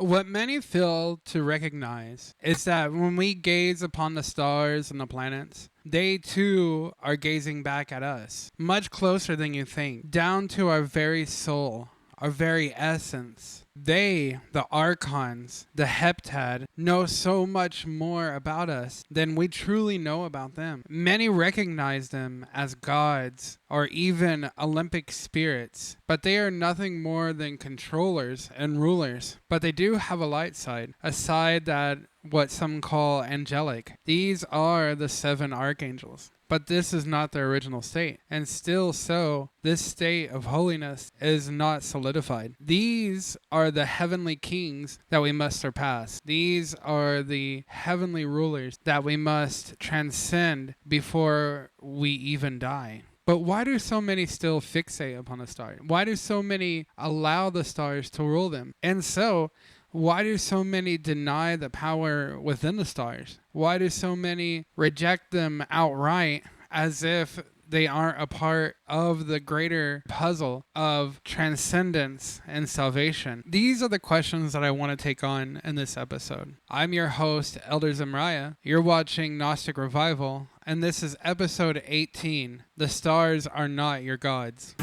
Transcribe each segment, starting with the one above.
What many fail to recognize is that when we gaze upon the stars and the planets, they too are gazing back at us, much closer than you think, down to our very soul, our very essence. They, the Archons, the Heptad, know so much more about us than we truly know about them. Many recognize them as gods or even Olympic spirits, but they are nothing more than controllers and rulers. But they do have a light side, a side that what some call angelic. These are the 7 archangels. But this is not their original state. And still so, this state of holiness is not solidified. These are the heavenly kings that we must surpass. These are the heavenly rulers that we must transcend before we even die. But why do so many still fixate upon the stars? Why do so many allow the stars to rule them? And so, why do so many deny the power within the stars? Why do so many reject them outright as if they aren't a part of the greater puzzle of transcendence and salvation? These are the questions that I want to take on in this episode. I'm your host, Elder Zimriah. You're watching Gnostic Revival, and this is episode 18. The stars are not your gods.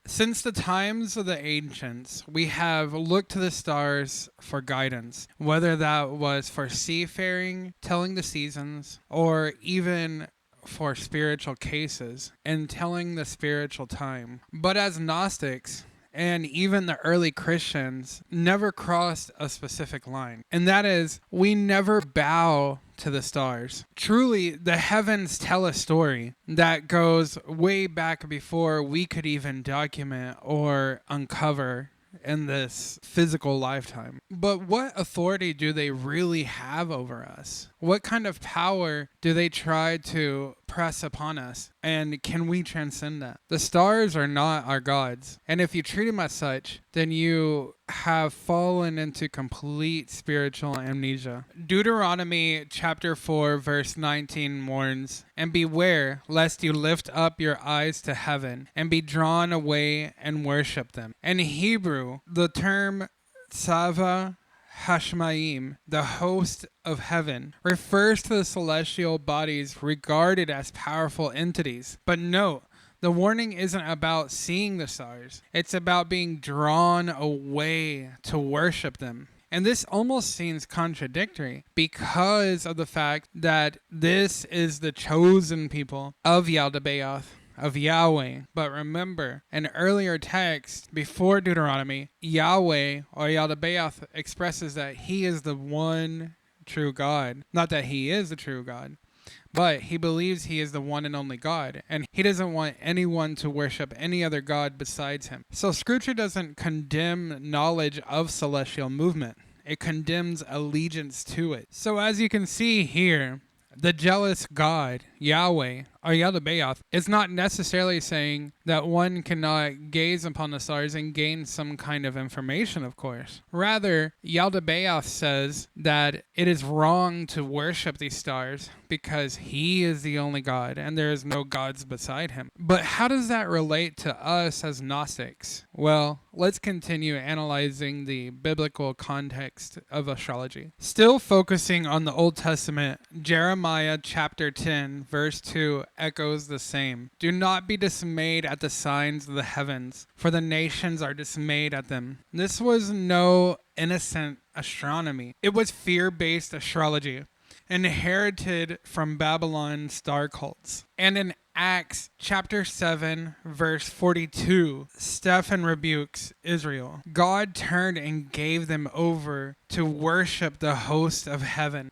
Since the times of the ancients, we have looked to the stars for guidance, whether that was for seafaring, telling the seasons, or even for spiritual cases and telling the spiritual time. But as Gnostics, and even the early Christians never crossed a specific line. And that is, we never bow to the stars. Truly, the heavens tell a story that goes way back before we could even document or uncover in this physical lifetime. But what authority do they really have over us? What kind of power do they try to press upon us? And can we transcend that? The stars are not our gods. And if you treat them as such, then you have fallen into complete spiritual amnesia. Deuteronomy chapter 4 verse 19 warns, "And beware lest you lift up your eyes to heaven and be drawn away and worship them." In Hebrew, the term Tsava Hashmaim, the host of heaven, refers to the celestial bodies regarded as powerful entities. But note, the warning isn't about seeing the stars. It's about being drawn away to worship them. And this almost seems contradictory because of the fact that this is the chosen people of Yaldabaoth, of Yahweh. But remember, an earlier text before Deuteronomy, Yahweh or Yaldabaoth expresses that he is the one true God. Not that he is the true God, but he believes he is the one and only God, and he doesn't want anyone to worship any other God besides him. So Scripture doesn't condemn knowledge of celestial movement. It condemns allegiance to it. So as you can see here, the jealous God, Yahweh, or Yaldabaoth, is not necessarily saying that one cannot gaze upon the stars and gain some kind of information, of course. Rather, Yaldabaoth says that it is wrong to worship these stars because he is the only God and there is no gods beside him. But how does that relate to us as Gnostics? Well, let's continue analyzing the biblical context of astrology. Still focusing on the Old Testament, Jeremiah chapter 10, verse 2 echoes the same. "Do not be dismayed at the signs of the heavens, for the nations are dismayed at them." This was no innocent astronomy. It was fear-based astrology, inherited from Babylon star cults. And in Acts chapter 7 verse 42, Stephen rebukes Israel. God turned and gave them over to worship the host of heaven.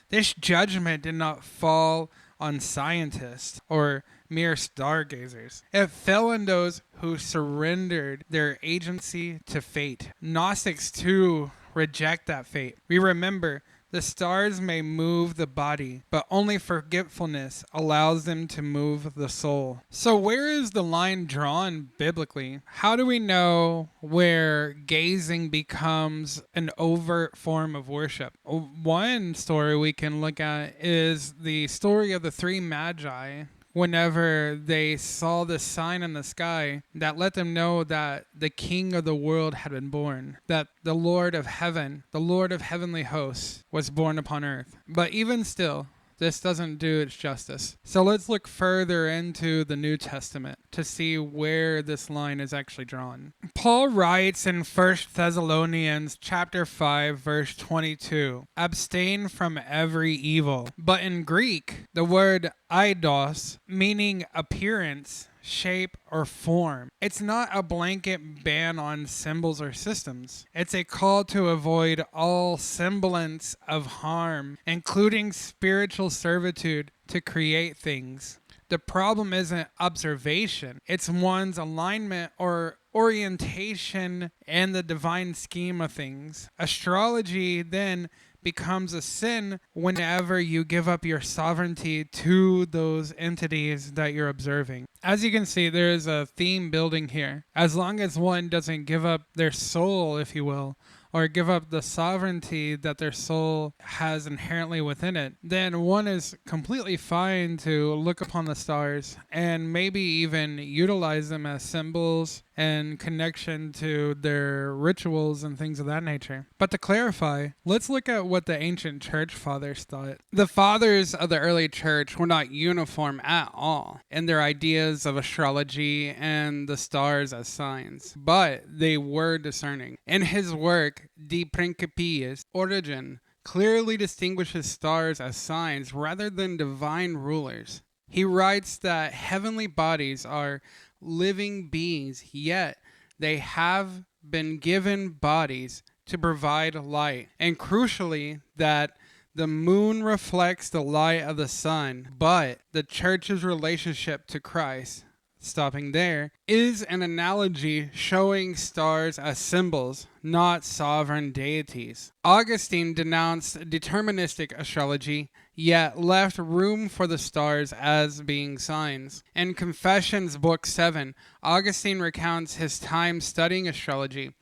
This judgment did not fall on scientists or mere stargazers. It fell on those who surrendered their agency to fate. Gnostics, too, reject that fate. We remember the stars may move the body, but only forgetfulness allows them to move the soul. So where is the line drawn biblically? How do we know where gazing becomes an overt form of worship? One story we can look at is the story of the three magi. Whenever they saw the sign in the sky that let them know that the King of the world had been born, that the Lord of heaven, the Lord of heavenly hosts, was born upon earth. But even still, this doesn't do its justice. So let's look further into the New Testament to see where this line is actually drawn. Paul writes in 1 Thessalonians chapter 5, verse 22, "Abstain from every evil." But in Greek, the word eidos, meaning appearance, shape, or form. It's not a blanket ban on symbols or systems. It's a call to avoid all semblance of harm, including spiritual servitude to create things. The problem isn't observation. It's one's alignment or orientation in the divine scheme of things. Astrology then becomes a sin whenever you give up your sovereignty to those entities that you're observing. As you can see, there is a theme building here. As long as one doesn't give up their soul, if you will, or give up the sovereignty that their soul has inherently within it, then one is completely fine to look upon the stars and maybe even utilize them as symbols and connection to their rituals and things of that nature. But to clarify, let's look at what the ancient church fathers thought. The fathers of the early church were not uniform at all in their ideas of astrology and the stars as signs, but they were discerning. In his work, De Principiis, Origen clearly distinguishes stars as signs rather than divine rulers. He writes that heavenly bodies are living beings, yet they have been given bodies to provide light. And crucially, that the moon reflects the light of the sun, but the church's relationship to Christ, stopping there, is an analogy showing stars as symbols, not sovereign deities. Augustine denounced deterministic astrology, yet left room for the stars as being signs. In Confessions, Book 7, Augustine recounts his time studying astrology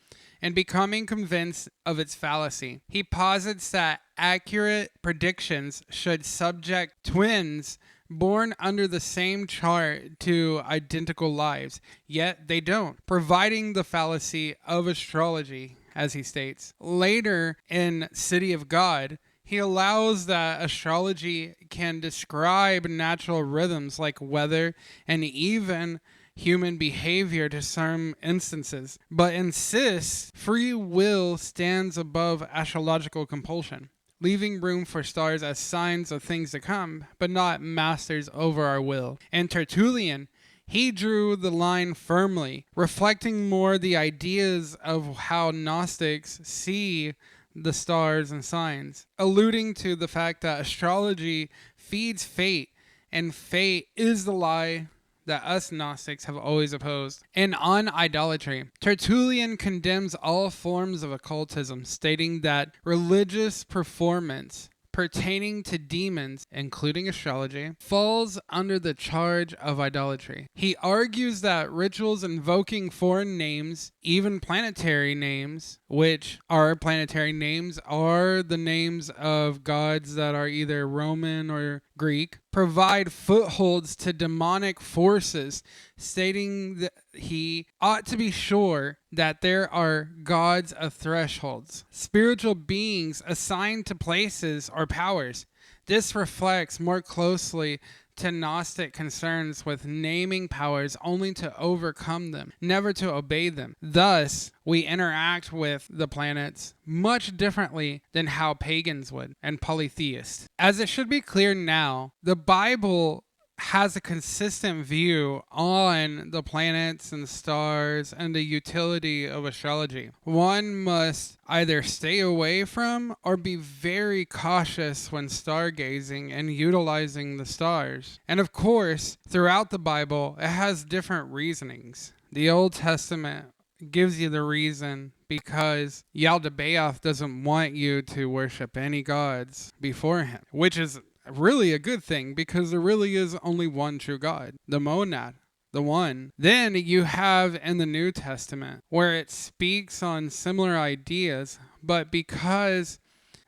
and becoming convinced of its fallacy. He posits that accurate predictions should subject twins born under the same chart to identical lives, yet they don't, providing the fallacy of astrology, as he states. Later, in City of God, he allows that astrology can describe natural rhythms like weather and even human behavior to some instances, but insists free will stands above astrological compulsion, leaving room for stars as signs of things to come, but not masters over our will. And Tertullian, he drew the line firmly, reflecting more the ideas of how Gnostics see the stars and signs, alluding to the fact that astrology feeds fate, and fate is the lie that us Gnostics have always opposed. And on idolatry, Tertullian condemns all forms of occultism, stating that religious performance pertaining to demons, including astrology, falls under the charge of idolatry. He argues that rituals invoking foreign names, even planetary names, which are planetary names, are the names of gods that are either Roman or Greek, provide footholds to demonic forces, stating that he ought to be sure that there are gods of thresholds, spiritual beings assigned to places or powers. This reflects more closely to Gnostic concerns with naming powers only to overcome them, never to obey them. Thus, we interact with the planets much differently than how pagans would and polytheists. As it should be clear now, the Bible has a consistent view on the planets and stars and the utility of astrology. One must either stay away from or be very cautious when stargazing and utilizing the stars. And of course, throughout the Bible, it has different reasonings. The Old Testament gives you the reason because Yaldabaoth doesn't want you to worship any gods before him, which is really a good thing because there really is only one true God, the monad, the one. Then you have in the New Testament where it speaks on similar ideas, but because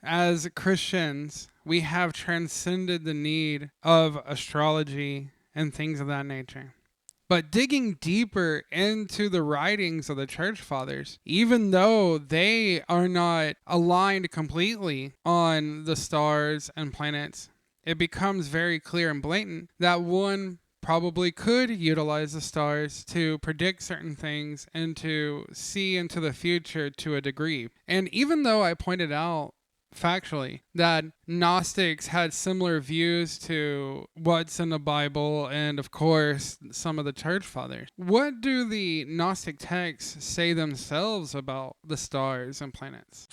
as Christians we have transcended the need of astrology and things of that nature. But digging deeper into the writings of the church fathers, even though they are not aligned completely on the stars and planets, it becomes very clear and blatant that one probably could utilize the stars to predict certain things and to see into the future to a degree. And even though I pointed out factually that Gnostics had similar views to what's in the Bible and of course some of the church fathers, what do the Gnostic texts say themselves about the stars and planets?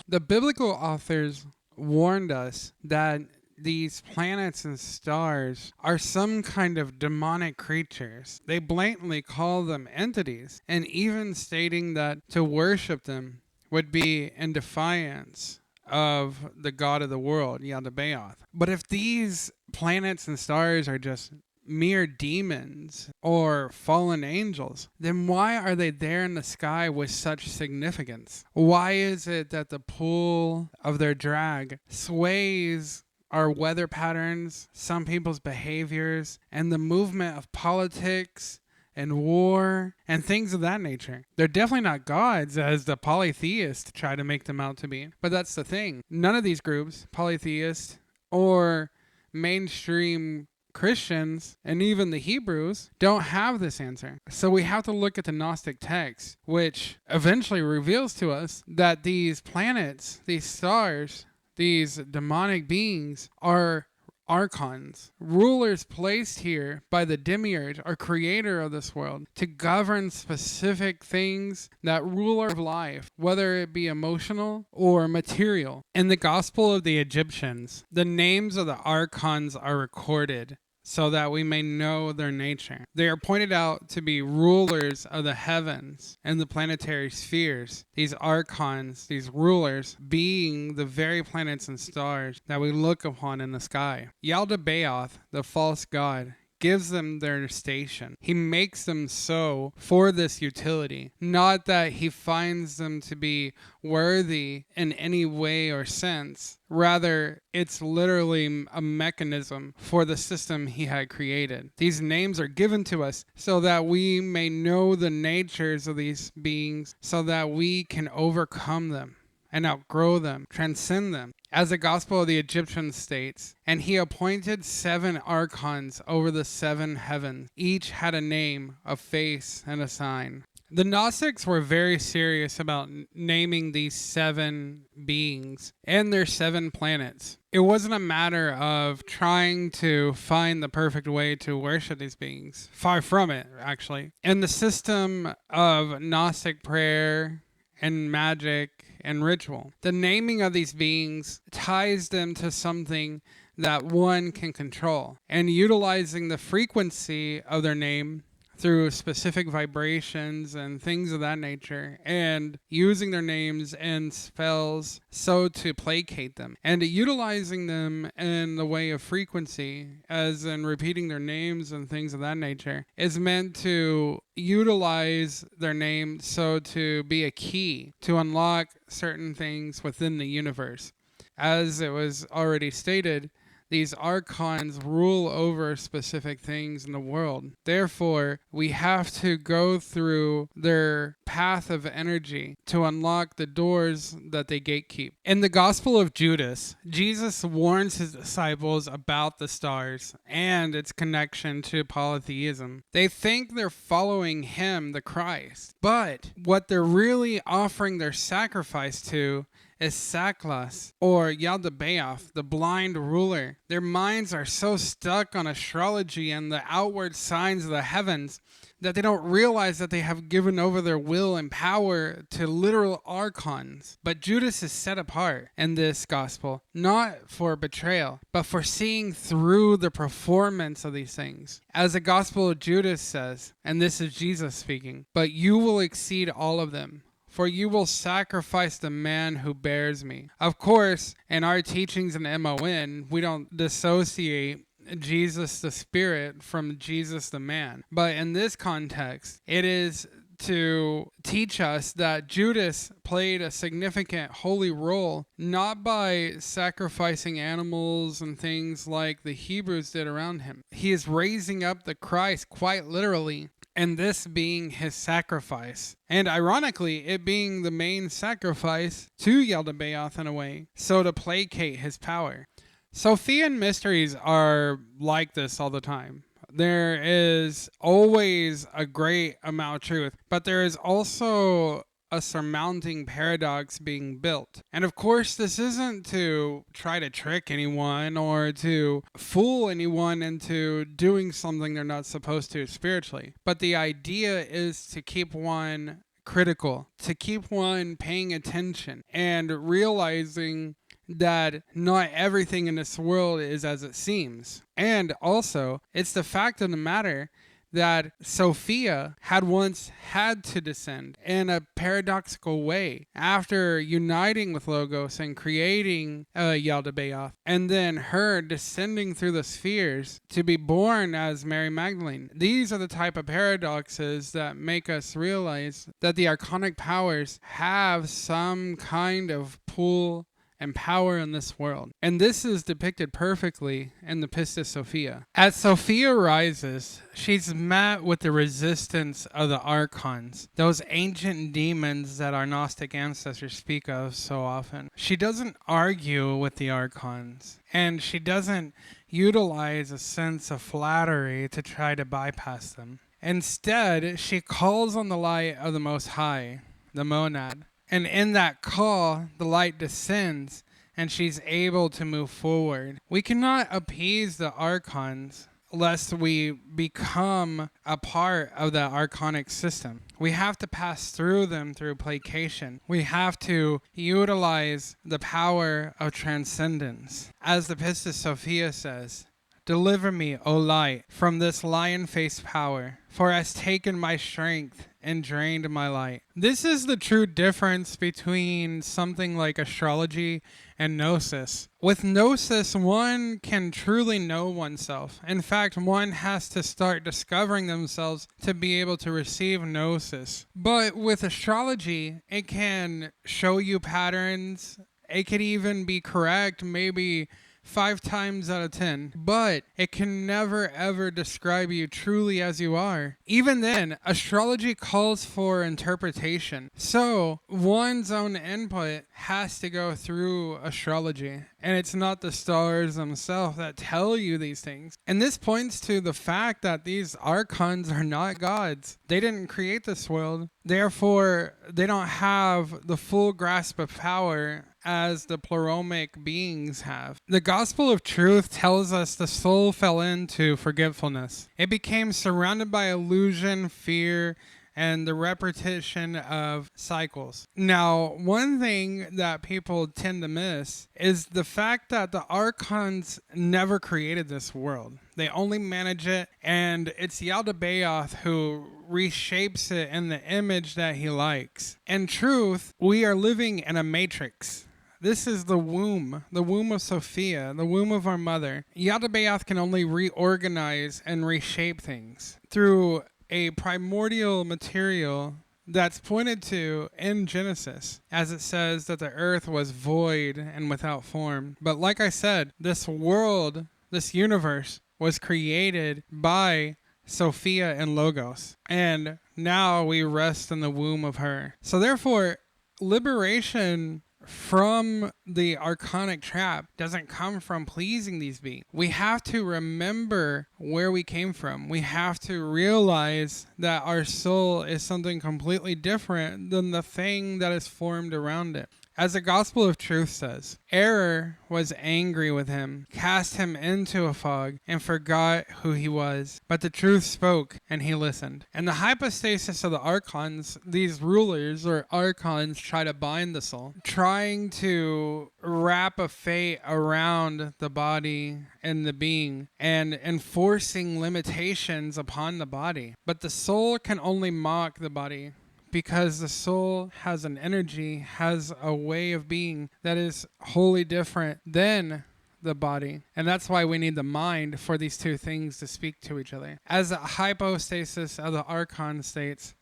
The biblical authors warned us that these planets and stars are some kind of demonic creatures. They blatantly call them entities, and even stating that to worship them would be in defiance of the God of the world, Yaldabaoth. But if these planets and stars are just mere demons or fallen angels, then why are they there in the sky with such significance? Why is it that the pull of their drag sways our weather patterns, some people's behaviors, and the movement of politics and war and things of that nature? They're definitely not gods as the polytheists try to make them out to be. But that's the thing. None of these groups, polytheists or mainstream Christians and even the Hebrews, don't have this answer. So we have to look at the Gnostic text, which eventually reveals to us that these planets, these stars, these demonic beings are Archons, rulers placed here by the demiurge, our creator of this world, to govern specific things that rule our life, whether it be emotional or material. In the Gospel of the Egyptians, the names of the Archons are recorded so that we may know their nature. They are pointed out to be rulers of the heavens and the planetary spheres. These archons, these rulers, being the very planets and stars that we look upon in the sky. Yaldabaoth, the false god, gives them their station. He makes them so for this utility. Not that he finds them to be worthy in any way or sense. Rather, it's literally a mechanism for the system he had created. These names are given to us so that we may know the natures of these beings, so that we can overcome them and outgrow them, transcend them. As the Gospel of the Egyptians states, and he appointed 7 archons over the 7 heavens. Each had a name, a face, and a sign. The Gnostics were very serious about naming these 7 beings and their 7 planets. It wasn't a matter of trying to find the perfect way to worship these beings. Far from it, actually. In the system of Gnostic prayer and magic and ritual, the naming of these beings ties them to something that one can control, and utilizing the frequency of their name through specific vibrations and things of that nature, and using their names and spells so to placate them, and utilizing them in the way of frequency, as in repeating their names and things of that nature, is meant to utilize their name so to be a key to unlock certain things within the universe. As it was already stated, these archons rule over specific things in the world. Therefore, we have to go through their path of energy to unlock the doors that they gatekeep. In the Gospel of Judas, Jesus warns his disciples about the stars and its connection to polytheism. They think they're following him, the Christ, but what they're really offering their sacrifice to is Saklas, or Yaldabaoth, the blind ruler. Their minds are so stuck on astrology and the outward signs of the heavens that they don't realize that they have given over their will and power to literal archons. But Judas is set apart in this gospel, not for betrayal, but for seeing through the performance of these things. As the gospel of Judas says, and this is Jesus speaking, "But you will exceed all of them, for you will sacrifice the man who bears me." Of course, in our teachings in MON, we don't dissociate Jesus the Spirit from Jesus the man. But in this context, it is to teach us that Judas played a significant holy role, not by sacrificing animals and things like the Hebrews did around him. He is raising up the Christ quite literally, and this being his sacrifice. And ironically, it being the main sacrifice to Yaldabaoth in a way, so to placate his power. Sophian mysteries are like this all the time. There is always a great amount of truth, but there is also a surmounting paradox being built. And of course, this isn't to try to trick anyone or to fool anyone into doing something they're not supposed to spiritually. But the idea is to keep one critical, to keep one paying attention and realizing that not everything in this world is as it seems. And also, it's the fact of the matter that Sophia had once had to descend in a paradoxical way after uniting with Logos and creating Yaldabaoth, and then her descending through the spheres to be born as Mary Magdalene. These are the type of paradoxes that make us realize that the archonic powers have some kind of pull and power in this world. And this is depicted perfectly in the Pistis Sophia. As Sophia rises, she's met with the resistance of the Archons, those ancient demons that our Gnostic ancestors speak of so often. She doesn't argue with the Archons, and she doesn't utilize a sense of flattery to try to bypass them. Instead, she calls on the light of the Most High, the monad. And in that call, the light descends, and she's able to move forward. We cannot appease the Archons lest we become a part of the archonic system. We have to pass through them through placation. We have to utilize the power of transcendence. As the Pistis Sophia says, "Deliver me, O light, from this lion-faced power, for it has taken my strength and drained my light." This is the true difference between something like astrology and gnosis. With gnosis, one can truly know oneself. In fact, one has to start discovering themselves to be able to receive gnosis. But with astrology, it can show you patterns. It could even be correct, maybe 5 times out of 10, but it can never ever describe you truly as you are. Even then, astrology calls for interpretation. So one's own input has to go through astrology, and it's not the stars themselves that tell you these things. And this points to the fact that these archons are not gods. They didn't create this world. Therefore, they don't have the full grasp of power as the pleromic beings have. The gospel of truth tells us the soul fell into forgetfulness. It became surrounded by illusion, fear, and the repetition of cycles. Now, one thing that people tend to miss is the fact that the Archons never created this world. They only manage it, and it's Yaldabaoth who reshapes it in the image that he likes. In truth, we are living in a matrix. This is the womb of Sophia, the womb of our mother. Yaldabaoth can only reorganize and reshape things through a primordial material that's pointed to in Genesis, as it says that the earth was void and without form. But like I said, this world, this universe, was created by Sophia and Logos. And now we rest in the womb of her. So therefore, liberation from the archonic trap doesn't come from pleasing these beings. We have to remember where we came from. We have to realize that our soul is something completely different than the thing that is formed around it. As the Gospel of Truth says, error was angry with him, cast him into a fog, and forgot who he was. But the truth spoke, and he listened. And the hypostasis of the Archons, these rulers or Archons, try to bind the soul, trying to wrap a fate around the body and the being, and enforcing limitations upon the body. But the soul can only mock the body, because the soul has an energy, has a way of being that is wholly different than the body. And that's why we need the mind for these two things to speak to each other. As the hypostasis of the Archon states,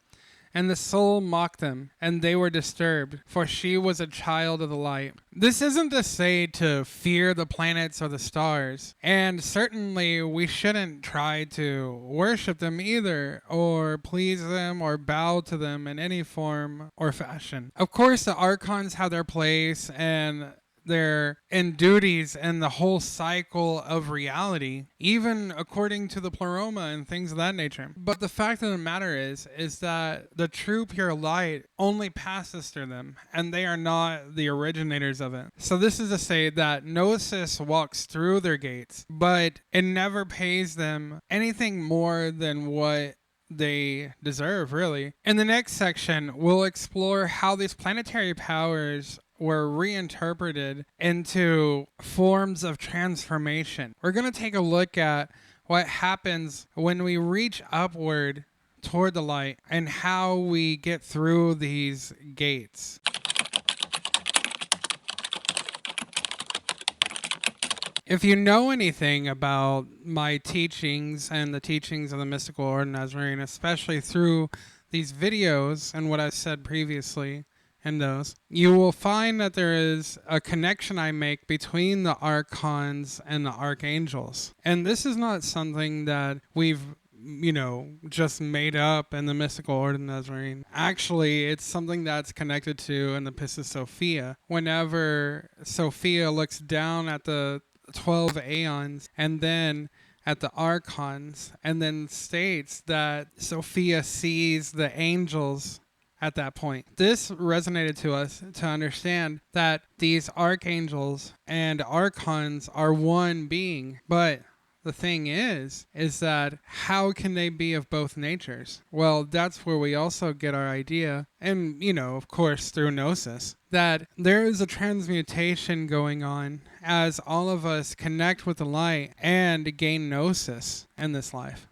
and the soul mocked them, and they were disturbed, for she was a child of the light. This isn't to say to fear the planets or the stars, and certainly we shouldn't try to worship them either, or please them, or bow to them in any form or fashion. Of course, the Archons have their place and their duties and the whole cycle of reality, even according to the pleroma and things of that nature. But the fact of the matter is that the true pure light only passes through them, and they are not the originators of it. So this is to say that Gnosis walks through their gates, but it never pays them anything more than what they deserve, really. In the next section, we'll explore how these planetary powers were reinterpreted into forms of transformation. We're going to take a look at what happens when we reach upward toward the light and how we get through these gates. If you know anything about my teachings and the teachings of the Mystical Order Nazarene, especially through these videos and what I've said previously in those, you will find that there is a connection I make between the Archons and the Archangels. And this is not something that we've just made up in the Mystical Order Nazarene. Actually, it's something that's connected to in the Pistis Sophia. Whenever Sophia looks down at the 12 Aeons and then at the Archons, and then states that Sophia sees the angels at that point. This resonated to us to understand that these Archangels and Archons are one being, but the thing is that how can they be of both natures? Well, that's where we also get our idea, and, of course, through Gnosis, that there is a transmutation going on as all of us connect with the light and gain Gnosis in this life.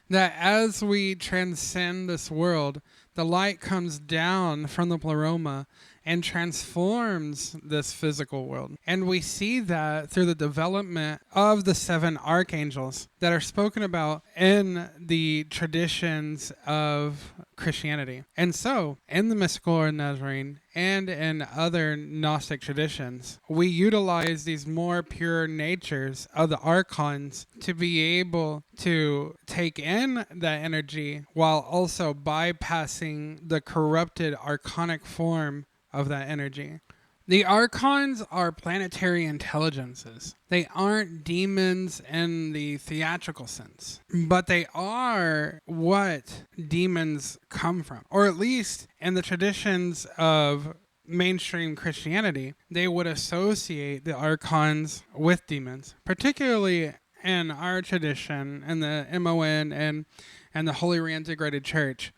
That as we transcend this world, the light comes down from the pleroma and transforms this physical world. And we see that through the development of the 7 archangels that are spoken about in the traditions of Christianity. And so, in the Mystical Order Nazarene and in other Gnostic traditions, we utilize these more pure natures of the Archons to be able to take in that energy while also bypassing the corrupted archonic form of that energy. The Archons are planetary intelligences. They aren't demons in the theatrical sense, but they are what demons come from. Or at least in the traditions of mainstream Christianity, they would associate the Archons with demons, particularly in our tradition, in the MON and the Holy Reintegrated Church.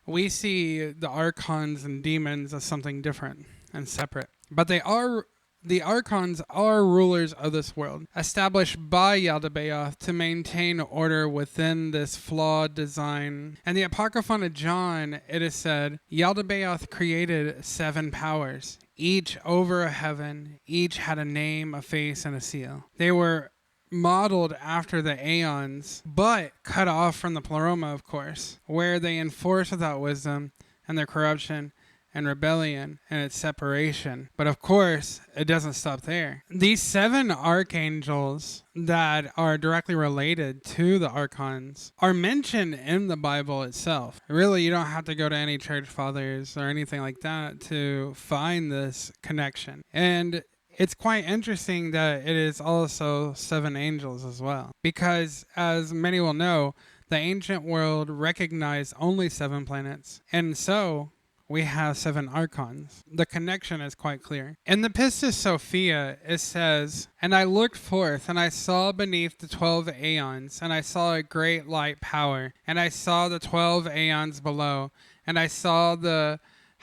We see the Archons and demons as something different and separate. But the Archons are rulers of this world, established by Yaldabaoth to maintain order within this flawed design. And the Apocryphon of John, it is said, Yaldabaoth created 7 powers, each over a heaven, each had a name, a face, and a seal. They were modeled after the Aeons, but cut off from the Pleroma, of course, where they enforce without wisdom and their corruption and rebellion and its separation. But of course, it doesn't stop there. These 7 archangels that are directly related to the Archons are mentioned in the Bible itself. Really, you don't have to go to any church fathers or anything like that to find this connection. And it's quite interesting that it is also 7 angels as well, because as many will know, the ancient world recognized only 7 planets. And so we have 7 Archons. The connection is quite clear. In the Pistis Sophia, it says, "And I looked forth, and I saw beneath the 12 aeons, and I saw a great light power, and I saw the 12 aeons below, and I saw the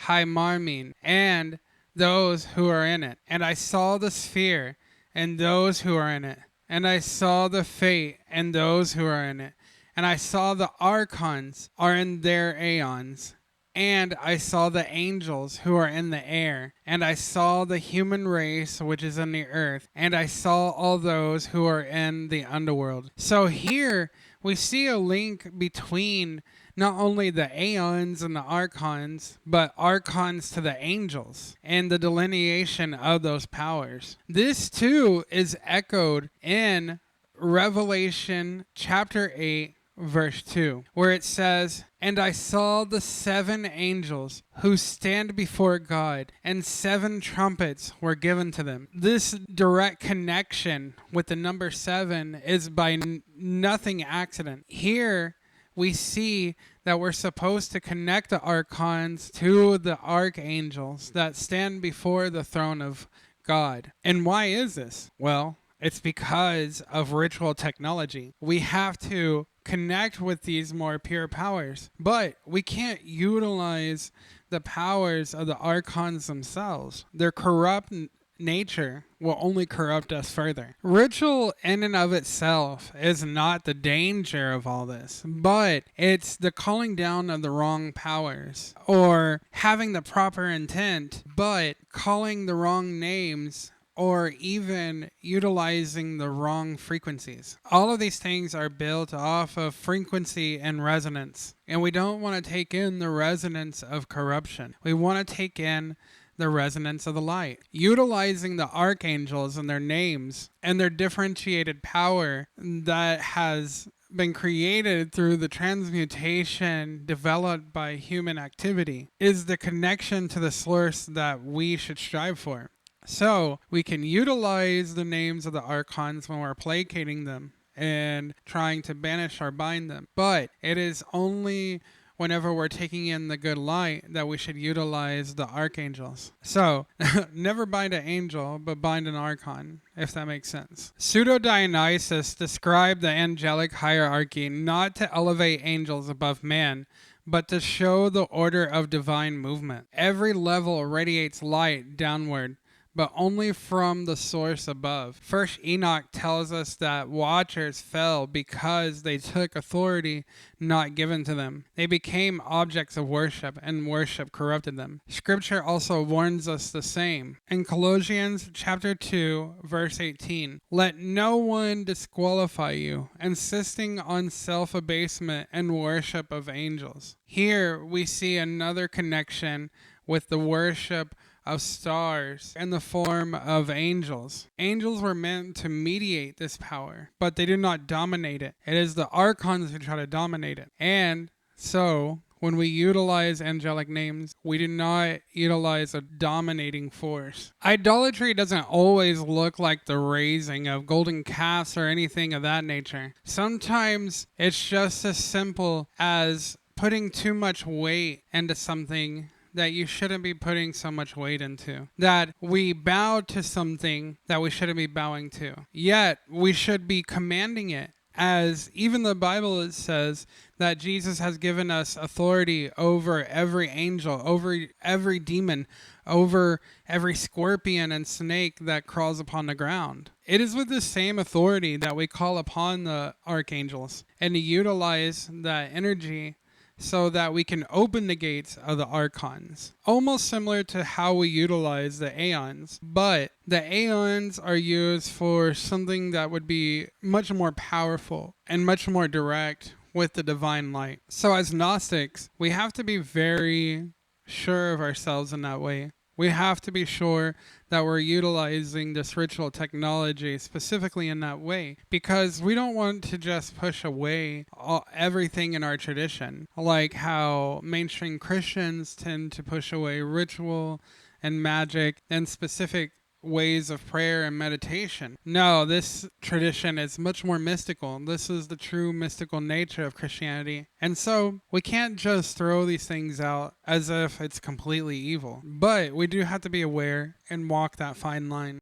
Hymarmene, and those who are in it, and I saw the sphere, and those who are in it, and I saw the fate, and those who are in it, and I saw the Archons are in their aeons, and I saw the angels who are in the air, and I saw the human race which is in the earth, and I saw all those who are in the underworld." So here we see a link between not only the aeons and the archons, but archons to the angels and the delineation of those powers. This too is echoed in Revelation chapter 8, verse 2, where it says, "And I saw the 7 angels who stand before God, and 7 trumpets were given to them." This direct connection with the number 7 is by nothing accident. Here we see that we're supposed to connect the archons to the archangels that stand before the throne of God. And why is this? Well, it's because of ritual technology. We have to connect with these more pure powers, but we can't utilize the powers of the archons themselves. Their corrupt nature will only corrupt us further. Ritual in and of itself is not the danger of all this, but it's the calling down of the wrong powers, or having the proper intent, but calling the wrong names, or even utilizing the wrong frequencies. All of these things are built off of frequency and resonance, and we don't want to take in the resonance of corruption. We want to take in the resonance of the light. Utilizing the archangels and their names and their differentiated power that has been created through the transmutation developed by human activity is the connection to the source that we should strive for. So we can utilize the names of the archons when we're placating them and trying to banish or bind them. But it is only whenever we're taking in the good light that we should utilize the archangels. So never bind an angel, but bind an archon, if that makes sense. Pseudo-Dionysius described the angelic hierarchy not to elevate angels above man, but to show the order of divine movement. Every level radiates light downward, but only from the source above. First Enoch tells us that watchers fell because they took authority not given to them. They became objects of worship, and worship corrupted them. Scripture also warns us the same. In Colossians chapter 2, verse 18, "Let no one disqualify you, insisting on self-abasement and worship of angels." Here we see another connection with the worship of stars in the form of angels. Angels were meant to mediate this power, but they do not dominate it. It is the archons who try to dominate it. And so, when we utilize angelic names, we do not utilize a dominating force. Idolatry doesn't always look like the raising of golden calves or anything of that nature. Sometimes it's just as simple as putting too much weight into something that you shouldn't be putting so much weight into. That we bow to something that we shouldn't be bowing to. Yet, we should be commanding it. As even the Bible says that Jesus has given us authority over every angel, over every demon, over every scorpion and snake that crawls upon the ground. It is with the same authority that we call upon the archangels and to utilize that energy so that we can open the gates of the archons. Almost similar to how we utilize the aeons, but the aeons are used for something that would be much more powerful and much more direct with the divine light. So as Gnostics, we have to be very sure of ourselves in that way. We have to be sure that we're utilizing this ritual technology specifically in that way, because we don't want to just push away everything in our tradition, like how mainstream Christians tend to push away ritual and magic and specific ways of prayer and meditation. No, this tradition is much more mystical. This is the true mystical nature of Christianity. And so we can't just throw these things out as if it's completely evil. But we do have to be aware and walk that fine line.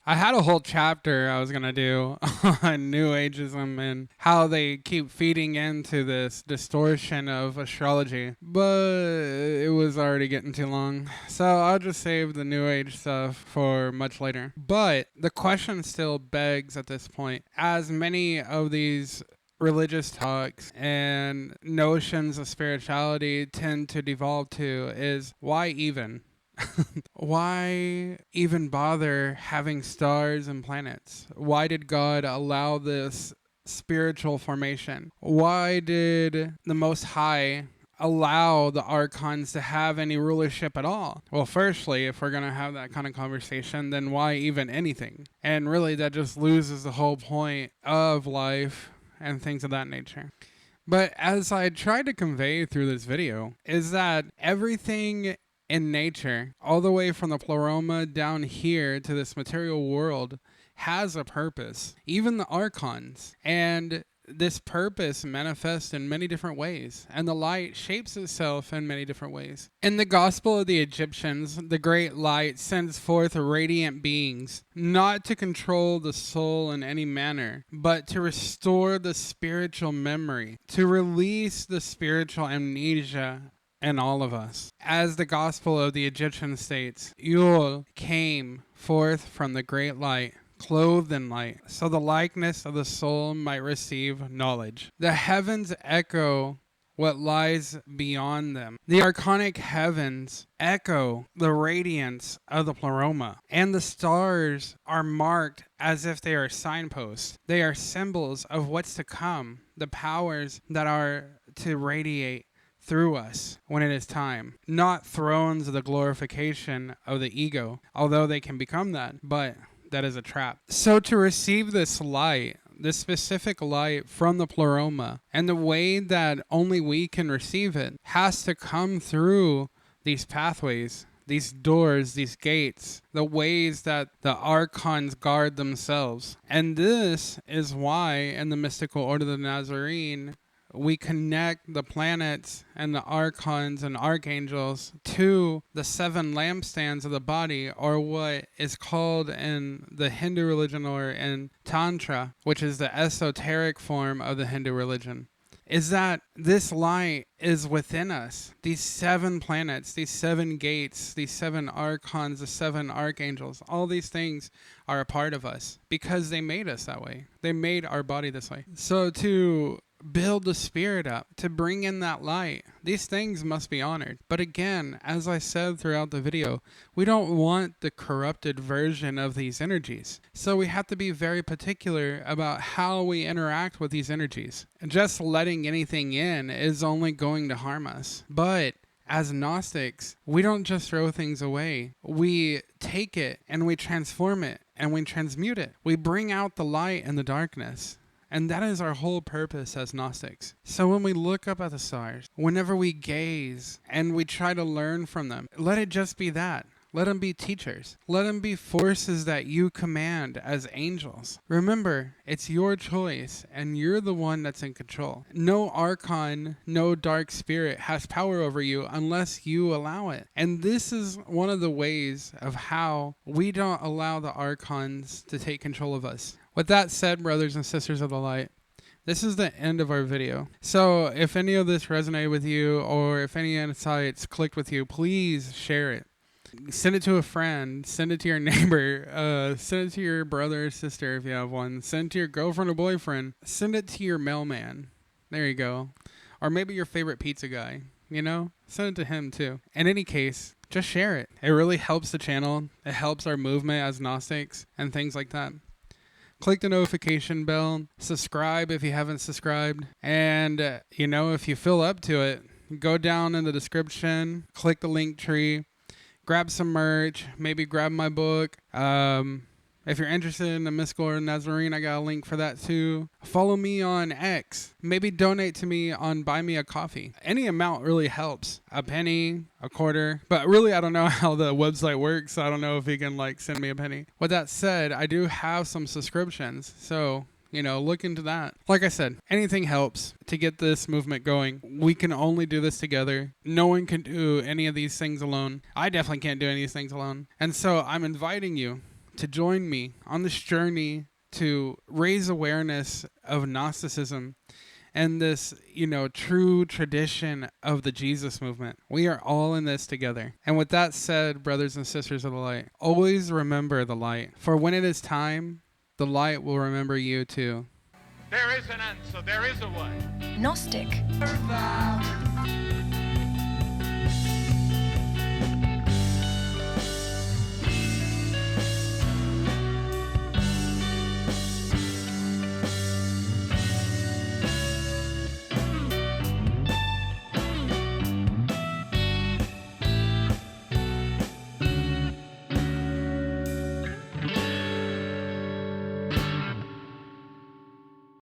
I had a whole chapter I was going to do on New Ageism and how they keep feeding into this distortion of astrology, but it was already getting too long. So I'll just save the New Age stuff for much later. But the question still begs at this point, as many of these religious talks and notions of spirituality tend to devolve to, is why even? Why even bother having stars and planets? Why did God allow this spiritual formation? Why did the Most High allow the Archons to have any rulership at all? Well, firstly, if we're going to have that kind of conversation, then why even anything? And really, that just loses the whole point of life and things of that nature. But as I tried to convey through this video, is that everything in nature, all the way from the pleroma down here to this material world, has a purpose. Even the Archons. And this purpose manifests in many different ways, and the light shapes itself in many different ways. In the Gospel of the Egyptians, the great light sends forth radiant beings, not to control the soul in any manner, but to restore the spiritual memory, to release the spiritual amnesia in all of us. As the Gospel of the Egyptians states, Yule came forth from the great light, clothed in light, so the likeness of the soul might receive knowledge. The heavens echo what lies beyond them. The archonic heavens echo the radiance of the pleroma, and the stars are marked as if they are signposts. They are symbols of what's to come, the powers that are to radiate through us when it is time. Not thrones of the glorification of the ego, although they can become that, but that is a trap. So to receive this light, this specific light from the pleroma, and the way that only we can receive it has to come through these pathways, these doors, these gates, the ways that the Archons guard themselves. And this is why in the mystical order of the Nazarene, we connect the planets and the Archons and Archangels to the 7 lampstands of the body, or what is called in the Hindu religion or in Tantra, which is the esoteric form of the Hindu religion, is that this light is within us. These 7 planets, these 7 gates, these 7 Archons, the 7 Archangels, all these things are a part of us because they made us that way. They made our body this way. So to build the spirit up, to bring in that light, these things must be honored. But again, as I said throughout the video, we don't want the corrupted version of these energies. So we have to be very particular about how we interact with these energies. Just letting anything in is only going to harm us. But as Gnostics, we don't just throw things away. We take it and we transform it and we transmute it. We bring out the light in the darkness. And that is our whole purpose as Gnostics. So when we look up at the stars, whenever we gaze and we try to learn from them, let it just be that. Let them be teachers. Let them be forces that you command as angels. Remember, it's your choice and you're the one that's in control. No Archon, no dark spirit has power over you unless you allow it. And this is one of the ways of how we don't allow the Archons to take control of us. With that said, brothers and sisters of the light, this is the end of our video. So if any of this resonated with you or if any insights clicked with you, please share it. Send it to a friend. Send it to your neighbor. Send it to your brother or sister if you have one. Send it to your girlfriend or boyfriend. Send it to your mailman. There you go. Or maybe your favorite pizza guy. You know? Send it to him too. In any case, just share it. It really helps the channel. It helps our movement as Gnostics and things like that. Click the notification bell, subscribe if you haven't subscribed, and if you feel up to it, go down in the description, click the link tree, grab some merch, maybe grab my book, If you're interested in the mystical or Nazarene, I got a link for that too. Follow me on X. Maybe donate to me on Buy Me a Coffee. Any amount really helps. A penny, a quarter. But really, I don't know how the website works. So I don't know if you can send me a penny. With that said, I do have some subscriptions. So look into that. Like I said, anything helps to get this movement going. We can only do this together. No one can do any of these things alone. I definitely can't do any of these things alone. And so I'm inviting you to join me on this journey to raise awareness of Gnosticism and this, true tradition of the Jesus movement. We are all in this together. And with that said, brothers and sisters of the light, always remember the light. For when it is time, the light will remember you too. There is an answer. There is a way. Gnostic.